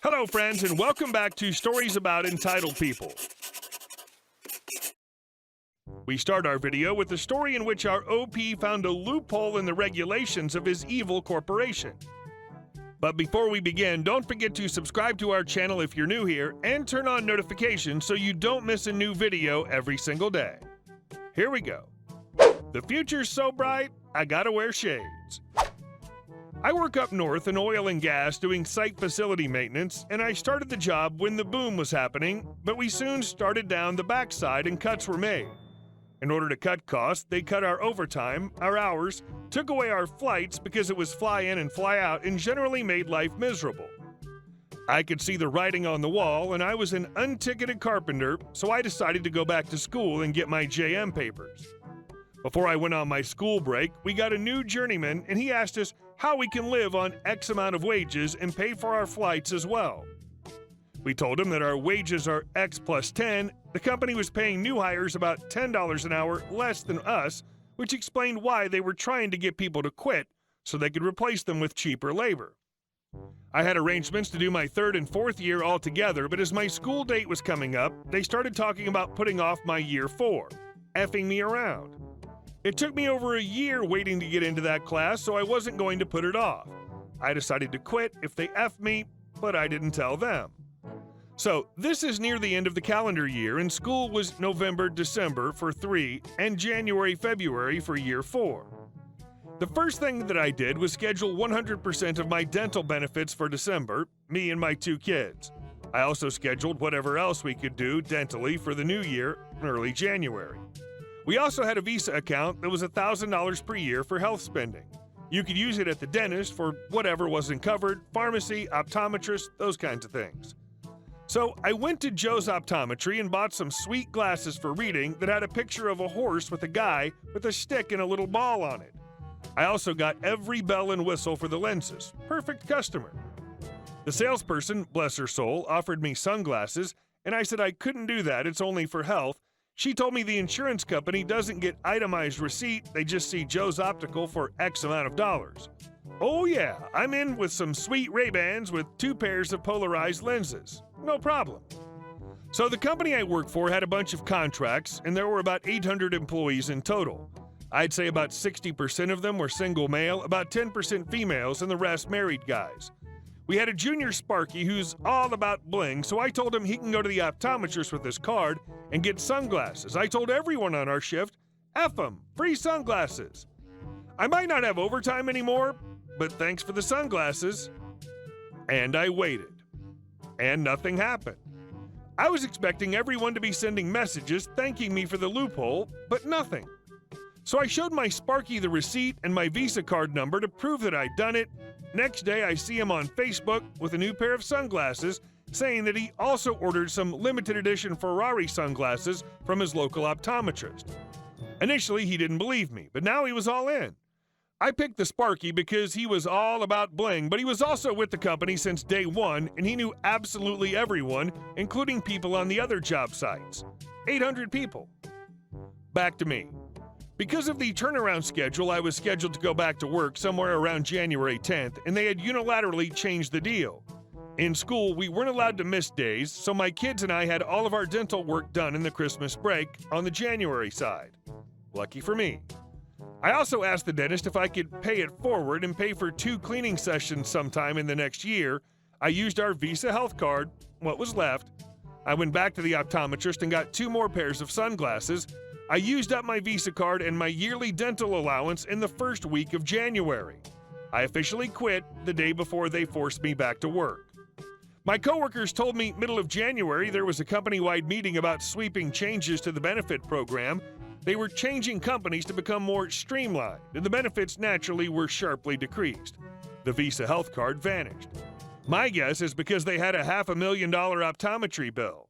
Hello, friends, and welcome back to Stories About Entitled People. We start our video with a story in which our OP found a loophole in the regulations of his evil corporation. But before we begin, don't forget to subscribe to our channel if you're new here and turn on notifications so you don't miss a new video every single day. Here we go. The future's so bright, I gotta wear shades. I work up north in oil and gas doing site facility maintenance, and I started the job when the boom was happening, but we soon started down the backside and cuts were made. In order to cut costs, they cut our overtime, our hours, took away our flights because it was fly in and fly out, and generally made life miserable. I could see the writing on the wall, and I was an unticketed carpenter, so I decided to go back to school and get my JM papers. Before I went on my school break, we got a new journeyman, and he asked us how we can live on X amount of wages and pay for our flights as well. We told him that our wages are X plus 10. The company was paying new hires about $10 an hour less than us, which explained why they were trying to get people to quit so they could replace them with cheaper labor. I had arrangements to do my third and fourth year all together, but as my school date was coming up, they started talking about putting off my year 4, effing me around. It took me over a year waiting to get into that class, so I wasn't going to put it off. I decided to quit if they effed me, but I didn't tell them. So this is near the end of the calendar year, and school was November, December for 3, and January, February for year 4. The first thing that I did was schedule 100% of my dental benefits for December, me and my 2 kids. I also scheduled whatever else we could do dentally for the new year, early January. We also had a Visa account that was $1,000 per year for health spending. You could use it at the dentist for whatever wasn't covered, pharmacy, optometrist, those kinds of things. So I went to Joe's Optometry and bought some sweet glasses for reading that had a picture of a horse with a guy with a stick and a little ball on it. I also got every bell and whistle for the lenses. Perfect customer. The salesperson, bless her soul, offered me sunglasses, and I said I couldn't do that, it's only for health. She told me the insurance company doesn't get itemized receipt, they just see Joe's Optical for X amount of dollars. Oh yeah, I'm in with some sweet Ray-Bans with 2 pairs of polarized lenses. No problem. So the company I work for had a bunch of contracts, and there were about 800 employees in total. I'd say about 60% of them were single male, about 10% females, and the rest married guys. We had a junior Sparky who's all about bling, so I told him he can go to the optometrist with his card and get sunglasses. I told everyone on our shift, F them, free sunglasses. I might not have overtime anymore, but thanks for the sunglasses. And I waited. And nothing happened. I was expecting everyone to be sending messages thanking me for the loophole, but nothing. So I showed my Sparky the receipt and my Visa card number to prove that I'd done it. Next day, I see him on Facebook with a new pair of sunglasses, saying that he also ordered some limited edition Ferrari sunglasses from his local optometrist. Initially, he didn't believe me, but now he was all in. I picked the Sparky because he was all about bling, but he was also with the company since day 1, and he knew absolutely everyone, including people on the other job sites. 800 people. Back to me. Because of the turnaround schedule, I was scheduled to go back to work somewhere around January 10th, and they had unilaterally changed the deal. In school, we weren't allowed to miss days, so my kids and I had all of our dental work done in the Christmas break on the January side. Lucky for me. I also asked the dentist if I could pay it forward and pay for 2 cleaning sessions sometime in the next year. I used our Visa health card, what was left. I went back to the optometrist and got 2 more pairs of sunglasses. I used up my Visa card and my yearly dental allowance in the first week of January. I officially quit the day before they forced me back to work. My coworkers told me middle of January there was a company-wide meeting about sweeping changes to the benefit program. They were changing companies to become more streamlined, and the benefits naturally were sharply decreased. The Visa health card vanished. My guess is because they had a $500,000 optometry bill.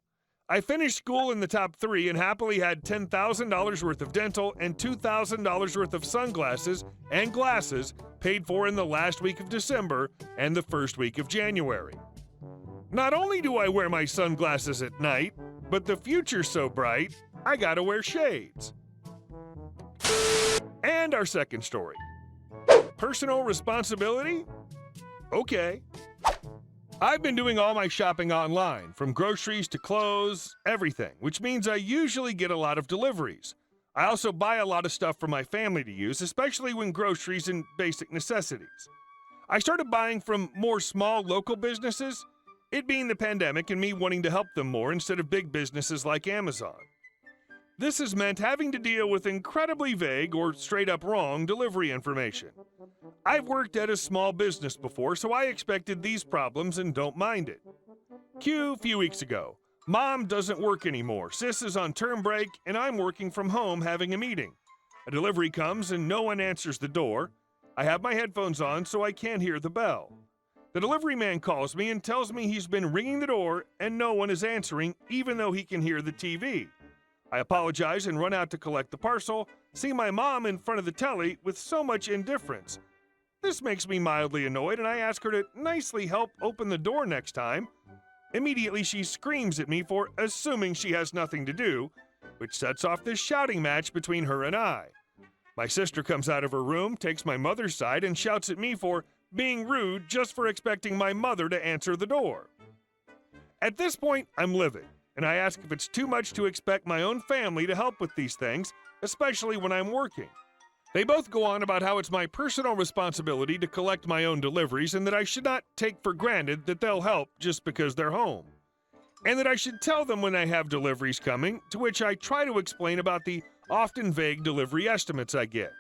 I finished school in the top 3 and happily had $10,000 worth of dental and $2,000 worth of sunglasses and glasses paid for in the last week of December and the first week of January. Not only do I wear my sunglasses at night, but the future's so bright, I gotta wear shades. And our second story. Personal responsibility? Okay. I've been doing all my shopping online, from groceries to clothes, everything, which means I usually get a lot of deliveries. I also buy a lot of stuff for my family to use, especially when groceries and basic necessities. I started buying from more small local businesses, it being the pandemic and me wanting to help them more instead of big businesses like Amazon. This has meant having to deal with incredibly vague or straight up wrong delivery information. I've worked at a small business before, so I expected these problems and don't mind it. Cue a few weeks ago. Mom doesn't work anymore, Sis is on term break, and I'm working from home having a meeting. A delivery comes and no one answers the door. I have my headphones on so I can't hear the bell. The delivery man calls me and tells me he's been ringing the door and no one is answering, even though he can hear the TV. I apologize and run out to collect the parcel, see my mom in front of the telly with so much indifference. This makes me mildly annoyed and I ask her to nicely help open the door next time. Immediately she screams at me for assuming she has nothing to do, which sets off this shouting match between her and I. My sister comes out of her room, takes my mother's side, and shouts at me for being rude just for expecting my mother to answer the door. At this point, I'm livid, and I ask if it's too much to expect my own family to help with these things, especially when I'm working. They both go on about how it's my personal responsibility to collect my own deliveries and that I should not take for granted that they'll help just because they're home. And that I should tell them when I have deliveries coming, to which I try to explain about the often vague delivery estimates I get.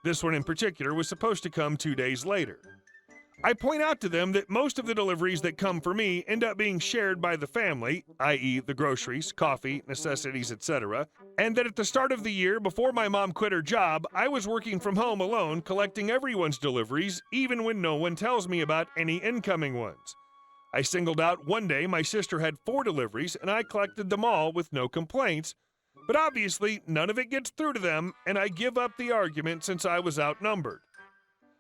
This one in particular was supposed to come 2 days later. I point out to them that most of the deliveries that come for me end up being shared by the family, i.e. the groceries, coffee, necessities, etc., and that at the start of the year, before my mom quit her job, I was working from home alone collecting everyone's deliveries, even when no one tells me about any incoming ones. I singled out one day my sister had 4 deliveries and I collected them all with no complaints, but obviously none of it gets through to them and I give up the argument since I was outnumbered.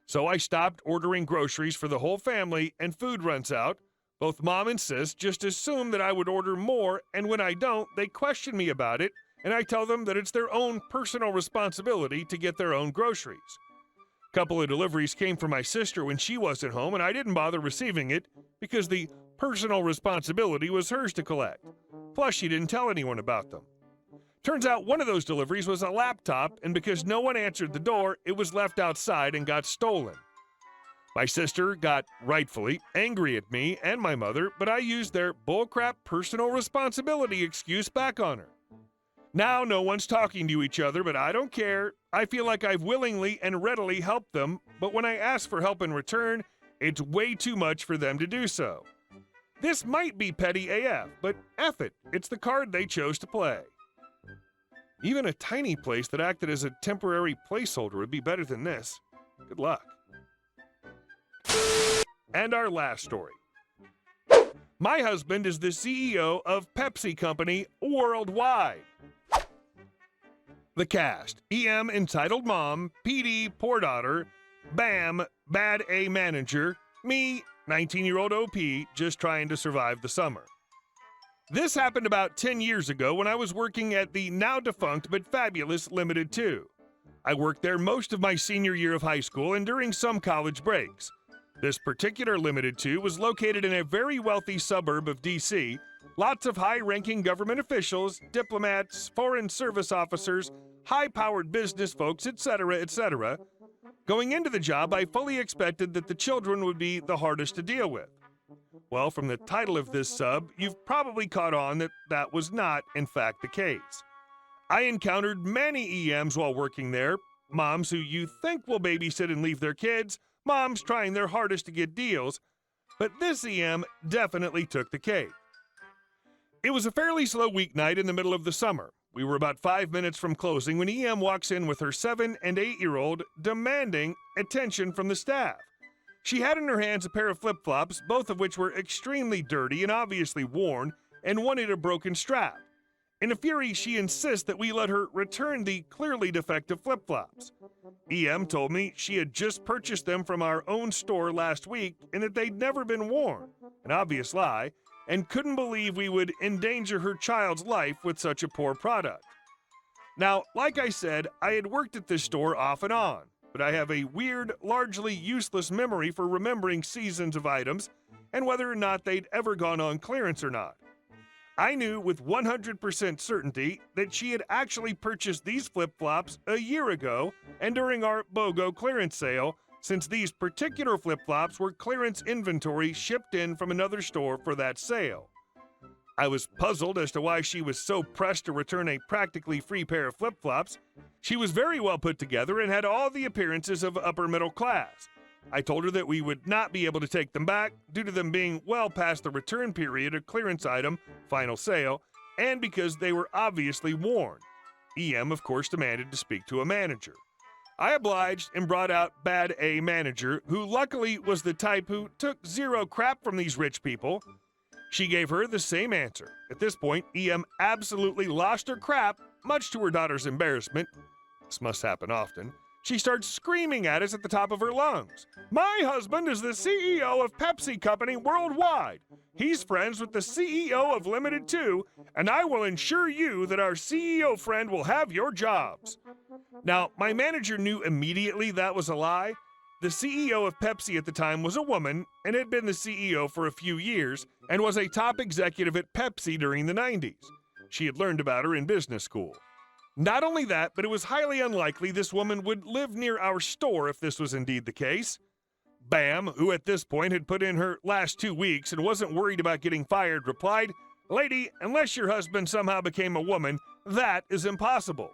So I stopped ordering groceries for the whole family and food runs out. Both mom and sis just assume that I would order more, and when I don't, they question me about it, and I tell them that it's their own personal responsibility to get their own groceries. A couple of deliveries came from my sister when she wasn't home, and I didn't bother receiving it because the personal responsibility was hers to collect. Plus, she didn't tell anyone about them. Turns out one of those deliveries was a laptop, and because no one answered the door, it was left outside and got stolen. My sister got, rightfully, angry at me and my mother, but I used their bullcrap personal responsibility excuse back on her. Now no one's talking to each other, but I don't care. I feel like I've willingly and readily helped them, but when I ask for help in return, it's way too much for them to do so. This might be petty AF, but F it, it's the card they chose to play. Even a tiny place that acted as a temporary placeholder would be better than this. Good luck. And our last story. My husband is the CEO of Pepsi Company worldwide. The cast: EM entitled mom, PD poor daughter, BAM bad A manager, me 19-year-old OP just trying to survive the summer. This happened about 10 years ago when I was working at the now-defunct but fabulous Limited 2. I worked there most of my senior year of high school and during some college breaks. This particular Limited 2 was located in a very wealthy suburb of D.C., lots of high-ranking government officials, diplomats, foreign service officers, high-powered business folks, etc., etc. Going into the job, I fully expected that the children would be the hardest to deal with. Well, from the title of this sub, you've probably caught on that that was not, in fact, the case. I encountered many EMs while working there, moms who you think will babysit and leave their kids, moms trying their hardest to get deals, but this EM definitely took the cake. It was a fairly slow weeknight in the middle of the summer. We were about 5 minutes from closing when EM walks in with her 7- and 8-year-old demanding attention from the staff. She had in her hands a pair of flip-flops, both of which were extremely dirty and obviously worn, and one had a broken strap. In a fury, she insists that we let her return the clearly defective flip-flops. EM told me she had just purchased them from our own store last week and that they'd never been worn, an obvious lie, and couldn't believe we would endanger her child's life with such a poor product. Now, like I said, I had worked at this store off and on, but I have a weird, largely useless memory for remembering seasons of items, and whether or not they'd ever gone on clearance or not. I knew with 100% certainty that she had actually purchased these flip-flops a year ago and during our BOGO clearance sale, since these particular flip-flops were clearance inventory shipped in from another store for that sale. I was puzzled as to why she was so pressed to return a practically free pair of flip-flops. She was very well put together and had all the appearances of upper middle class. I told her that we would not be able to take them back due to them being well past the return period of clearance item, final sale, and because they were obviously worn. EM, of course, demanded to speak to a manager. I obliged and brought out Bad A manager, who luckily was the type who took zero crap from these rich people. She gave her the same answer. At this point, EM absolutely lost her crap, much to her daughter's embarrassment. This must happen often. She starts screaming at us at the top of her lungs. My husband is the CEO of Pepsi Company worldwide. He's friends with the CEO of Limited Too, and I will ensure you that our CEO friend will have your jobs. Now, my manager knew immediately that was a lie. The CEO of Pepsi at the time was a woman and had been the CEO for a few years and was a top executive at Pepsi during the 90s. She had learned about her in business school. Not only that, but it was highly unlikely this woman would live near our store if this was indeed the case. Bam, who at this point had put in her last 2 weeks and wasn't worried about getting fired, replied, Lady, unless your husband somehow became a woman, that is impossible.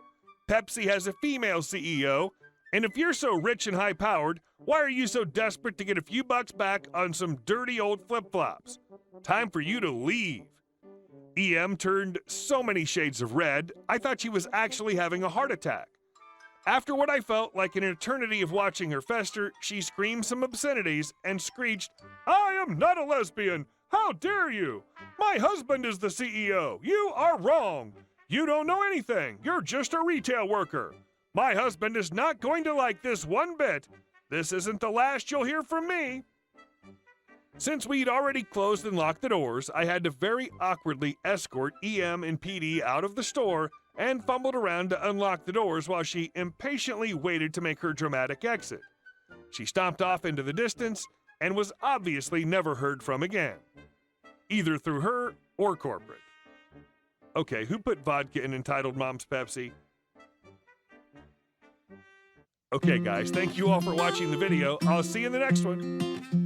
Pepsi has a female CEO, and if you're so rich and high-powered, why are you so desperate to get a few bucks back on some dirty old flip-flops? Time for you to leave. EM turned so many shades of red, I thought she was actually having a heart attack. After what I felt like an eternity of watching her fester, she screamed some obscenities and screeched, I am not a lesbian! How dare you! My husband is the CEO! You are wrong! You don't know anything! You're just a retail worker! My husband is not going to like this one bit! This isn't the last you'll hear from me! Since we'd already closed and locked the doors, I had to very awkwardly escort EM and PD out of the store and fumbled around to unlock the doors while she impatiently waited to make her dramatic exit. She stomped off into the distance and was obviously never heard from again, either through her or corporate. Okay, who put vodka in Entitled Mom's Pepsi? Okay, guys, thank you all for watching the video. I'll see you in the next one.